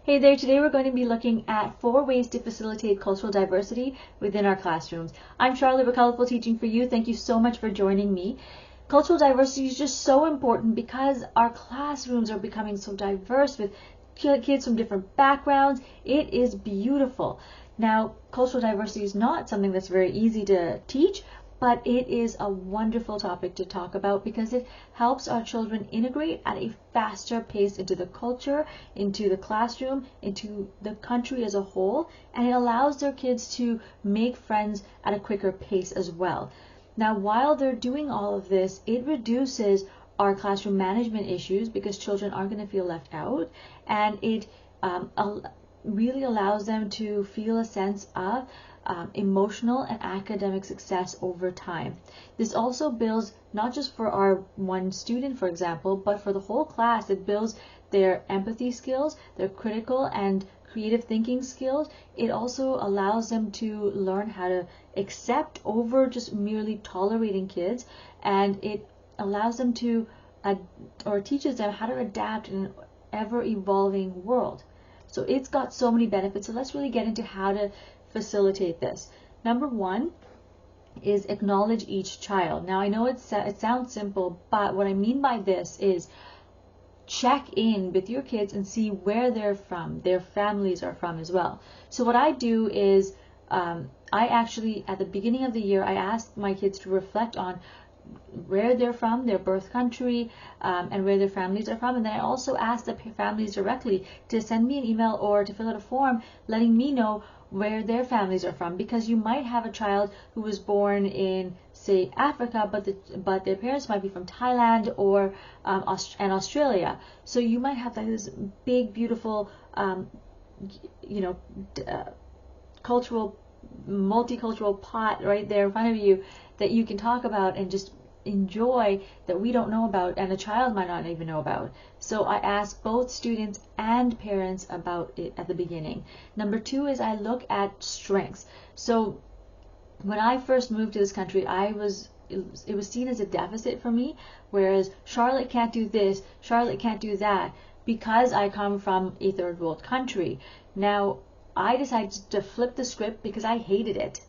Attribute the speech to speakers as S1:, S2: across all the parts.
S1: Hey there, today we're going to be looking at 4 ways to facilitate cultural diversity within our classrooms. I'm Charlotte with Colorful Teaching for You. Thank you so much for joining me. Cultural diversity is just so important because our classrooms are becoming so diverse with kids from different backgrounds. It is beautiful. Now, cultural diversity is not something that's very easy to teach, but it is a wonderful topic to talk about because it helps our children integrate at a faster pace into the culture, into the classroom, into the country as a whole, and it allows their kids to make friends at a quicker pace as well. Now, while they're doing all of this, it reduces our classroom management issues because children aren't going to feel left out, and it really allows them to feel a sense of emotional and academic success over time. This also builds not just for our one student, for example, but for the whole class. It builds their empathy skills, their critical and creative thinking skills. It also allows them to learn how to accept over just merely tolerating kids, and it allows them to or teaches them how to adapt in an ever-evolving world. So it's got so many benefits. So let's really get into how to facilitate this. Number 1 is acknowledge each child. Now I know it sounds simple, but what I mean by this is check in with your kids and see where they're from, their families are from as well. So what I do is I actually, at the beginning of the year, I ask my kids to reflect on where they're from, their birth country, and where their families are from. And then I also ask the families directly to send me an email or to fill out a form letting me know where their families are from, because you might have a child who was born in, say, Africa, but their parents might be from Thailand or and Australia. So you might have like this big, beautiful, cultural, multicultural pot right there in front of you that you can talk about and just enjoy, that we don't know about and the child might not even know about. So I ask both students and parents about it at the beginning. Number 2 is I look at strengths. So when I first moved to this country, it was seen as a deficit for me, whereas Charlotte can't do this, Charlotte can't do that, because I come from a third world country. Now I decided to flip the script because I hated it.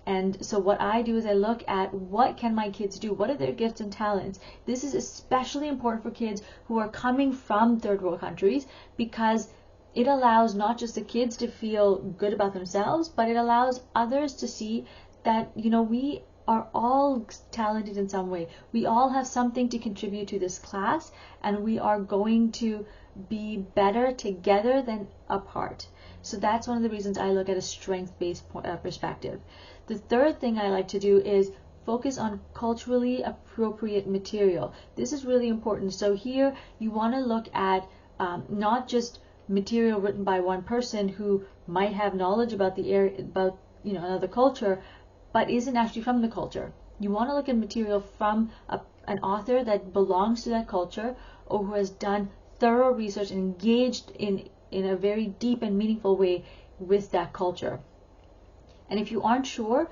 S1: And so what I do is I look at what can my kids do, what are their gifts and talents. This is especially important for kids who are coming from third world countries, because it allows not just the kids to feel good about themselves, but it allows others to see that, we are all talented in some way. We all have something to contribute to this class, and we are going to be better together than apart. So that's one of the reasons I look at a strength-based perspective. The third thing I like to do is focus on culturally appropriate material. This is really important. So here you want to look at not just material written by one person who might have knowledge about the area, about another culture, but isn't actually from the culture. You want to look at material from an author that belongs to that culture, or who has done thorough research and engaged in a very deep and meaningful way with that culture. And if you aren't sure,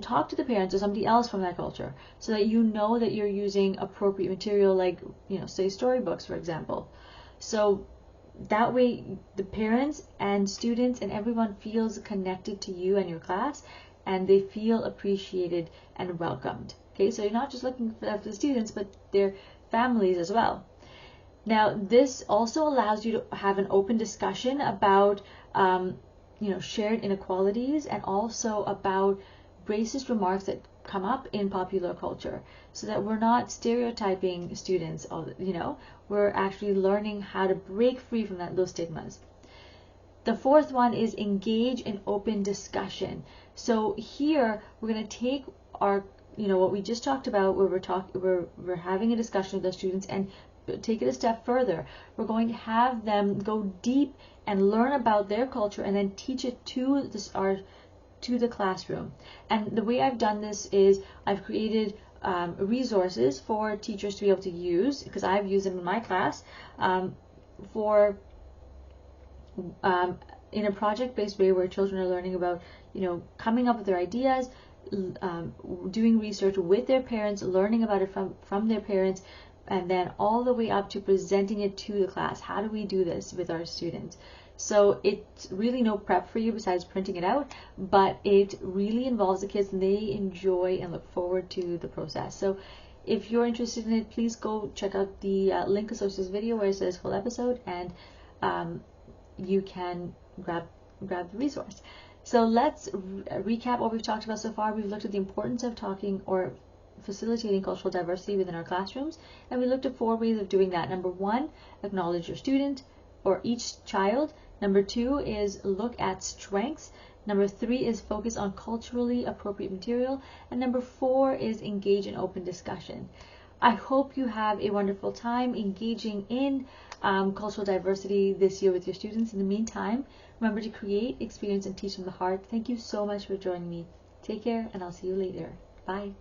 S1: talk to the parents or somebody else from that culture so that you know that you're using appropriate material, like, say storybooks, for example. So that way the parents and students and everyone feels connected to you and your class, and they feel appreciated and welcomed. Okay, so you're not just looking for the students, but their families as well. Now, this also allows you to have an open discussion about shared inequalities, and also about racist remarks that come up in popular culture, so that we're not stereotyping students. We're actually learning how to break free from those stigmas. The fourth one is engage in open discussion. So here we're going to take our, what we just talked about, where we're having a discussion with the students, and take it a step further. We're going to have them go deep and learn about their culture, and then teach it to the classroom. And the way I've done this is I've created resources for teachers to be able to use, because I've used them in my class, in a project-based way, where children are learning about, coming up with their ideas, doing research with their parents, learning about it from their parents, and then all the way up to presenting it to the class. How do we do this with our students? So it's really no prep for you besides printing it out, but it really involves the kids and they enjoy and look forward to the process. So if you're interested in it, please go check out the link associated with this video where it says full episode, and you can grab the resource. So let's recap what we've talked about so far. We've looked at the importance of talking or facilitating cultural diversity within our classrooms, and we looked at 4 ways of doing that. Number 1, acknowledge your student or each child. Number 2 is look at strengths. Number 3 is focus on culturally appropriate material. And number 4 is engage in open discussion. I hope you have a wonderful time engaging in cultural diversity this year with your students. In the meantime, remember to create, experience, and teach from the heart. Thank you so much for joining me. Take care, and I'll see you later. Bye.